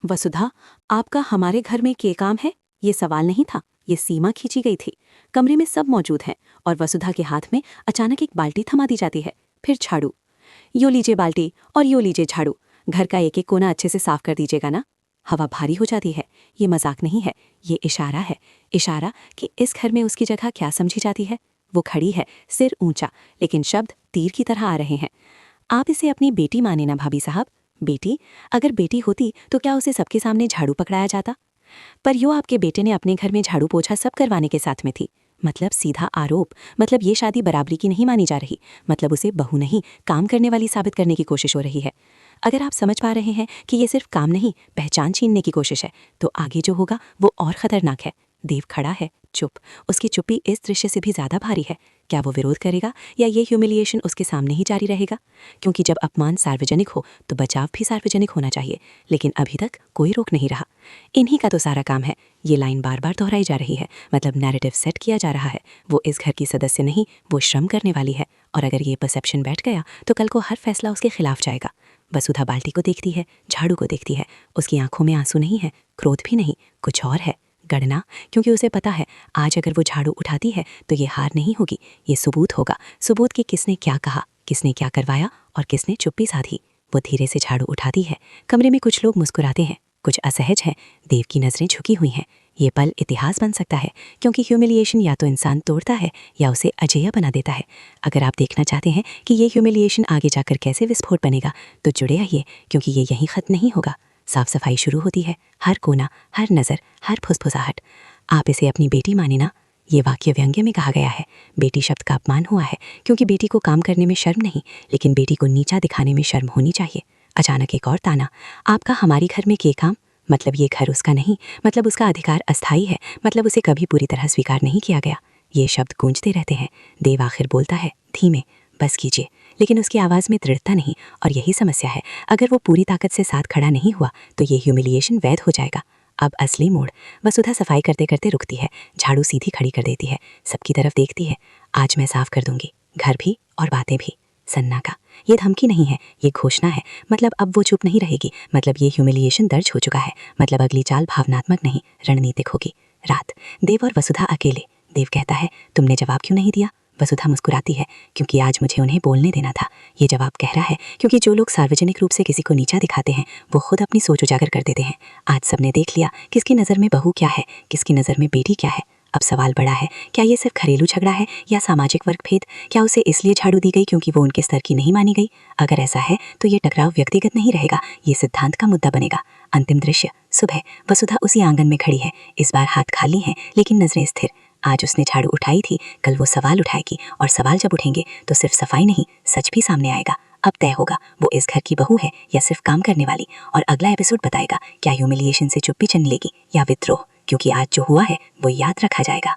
वसुधा, आपका हमारे घर में क्या काम है? ये सवाल नहीं था, ये सीमा खींची गई थी। कमरे में सब मौजूद हैं और वसुधा के हाथ में अचानक एक बाल्टी थमा दी जाती है, फिर झाड़ू। यो लीजिए बाल्टी और यो लीजिए झाड़ू। घर का एक एक कोना अच्छे से साफ कर दीजिएगा ना। हवा भारी हो जाती है। ये मजाक नहीं है, ये इशारा है। इशारा कि इस घर में उसकी जगह क्या समझी जाती है। वो खड़ी है, सिर ऊंचा, लेकिन शब्द तीर की तरह आ रहे हैं। आप इसे अपनी बेटी माने ना भाभी साहब। बेटी, अगर बेटी होती तो क्या उसे सबके सामने झाड़ू पकड़ाया जाता? पर यो आपके बेटे ने अपने घर में झाड़ू पोछा सब करवाने के साथ में थी। मतलब सीधा आरोप। मतलब ये शादी बराबरी की नहीं मानी जा रही। मतलब उसे बहू नहीं, काम करने वाली साबित करने की कोशिश हो रही है। अगर आप समझ पा रहे हैं कि ये सिर्फ काम नहीं, पहचान छीनने की कोशिश है, तो आगे जो होगा वो और खतरनाक है। देव खड़ा है, चुप। उसकी चुप्पी इस दृश्य से भी ज्यादा भारी है। क्या वो विरोध करेगा या ये ह्यूमिलिएशन उसके सामने ही जारी रहेगा? क्योंकि जब अपमान सार्वजनिक हो तो बचाव भी सार्वजनिक होना चाहिए, लेकिन अभी तक कोई रोक नहीं रहा। इन्हीं का तो सारा काम है। ये लाइन बार बार दोहराई जा रही है, मतलब नैरेटिव सेट किया जा रहा है। वो इस घर की सदस्य नहीं, वो श्रम करने वाली है। और अगर ये परसेप्शन बैठ गया तो कल को हर फैसला उसके खिलाफ जाएगा। वसुधा बाल्टी को देखती है, झाड़ू को देखती है। उसकी आंखों में आंसू नहीं है, क्रोध भी नहीं, कुछ और है। गणना, क्योंकि उसे पता है आज अगर वो झाड़ू उठाती है तो ये हार नहीं होगी, ये सबूत होगा। सबूत कि किसने क्या कहा, किसने क्या करवाया और किसने चुप्पी साधी। वो धीरे से झाड़ू उठाती है। कमरे में कुछ लोग मुस्कुराते हैं, कुछ असहज हैं। देव की नजरें झुकी हुई हैं। ये पल इतिहास बन सकता है, क्योंकि ह्यूमिलिएशन या तो इंसान तोड़ता है या उसे अजेय बना देता है। अगर आप देखना चाहते हैं कि ये ह्यूमिलिएशन आगे जाकर कैसे विस्फोट बनेगा, तो जुड़े आइए, क्योंकि ये यहीं खत्म नहीं होगा। साफ सफाई शुरू होती है, हर कोना, हर नज़र, हर फुसफुसाहट। आप इसे अपनी बेटी माने ना। ये वाक्य व्यंग्य में कहा गया है। बेटी शब्द का अपमान हुआ है, क्योंकि बेटी को काम करने में शर्म नहीं, लेकिन बेटी को नीचा दिखाने में शर्म होनी चाहिए। अचानक एक और ताना, आपका हमारी घर में के काम? मतलब ये घर उसका नहीं, मतलब उसका अधिकार अस्थायी है, मतलब उसे कभी पूरी तरह स्वीकार नहीं किया गया। ये शब्द गूंजते रहते हैं। देव आखिर बोलता है, धीमे, बस कीजिए। लेकिन उसकी आवाज़ में दृढ़ता नहीं, और यही समस्या है। अगर वो पूरी ताकत से साथ खड़ा नहीं हुआ तो ये ह्यूमिलिएशन वैध हो जाएगा। अब असली मोड़। वसुधा सफाई करते करते रुकती है, झाड़ू सीधी खड़ी कर देती है, सबकी तरफ देखती है। आज मैं साफ कर दूंगी, घर भी और बातें भी। सन्ना का ये धमकी नहीं है, ये घोषणा है। मतलब अब वो चुप नहीं रहेगी, मतलब ये ह्यूमिलिएशन दर्ज हो चुका है। मतलब अगली चाल भावनात्मक नहीं, रणनीतिक होगी। रात, देव और वसुधा अकेले। देव कहता है, तुमने जवाब क्यों नहीं दिया? वसुधा मुस्कुराती है, क्योंकि आज मुझे उन्हें बोलने देना था। ये जवाब कह रहा है, क्योंकि जो लोग सार्वजनिक रूप से किसी को नीचा दिखाते हैं वो खुद अपनी सोच उजागर कर देते हैं। आज सबने देख लिया किसकी नज़र में बहू क्या है, किसकी नज़र में बेटी क्या है। अब सवाल बड़ा है, क्या ये सिर्फ घरेलू झगड़ा है या सामाजिक वर्गभेद? क्या उसे इसलिए झाड़ू दी गई क्योंकि वो उनके स्तर की नहीं मानी गई? अगर ऐसा है तो ये टकराव व्यक्तिगत नहीं रहेगा, ये सिद्धांत का मुद्दा बनेगा। अंतिम दृश्य, सुबह। वसुधा उसी आंगन में खड़ी है। इस बार हाथ खाली हैं, लेकिन नजरें स्थिर। आज उसने झाड़ू उठाई थी, कल वो सवाल उठाएगी, और सवाल जब उठेंगे तो सिर्फ सफाई नहीं, सच भी सामने आएगा। अब तय होगा वो इस घर की बहू है या सिर्फ काम करने वाली। और अगला एपिसोड बताएगा क्या ह्यूमिलिएशन से चुप्पी चन लेगी या विद्रोह, क्योंकि आज जो हुआ है वो याद रखा जाएगा।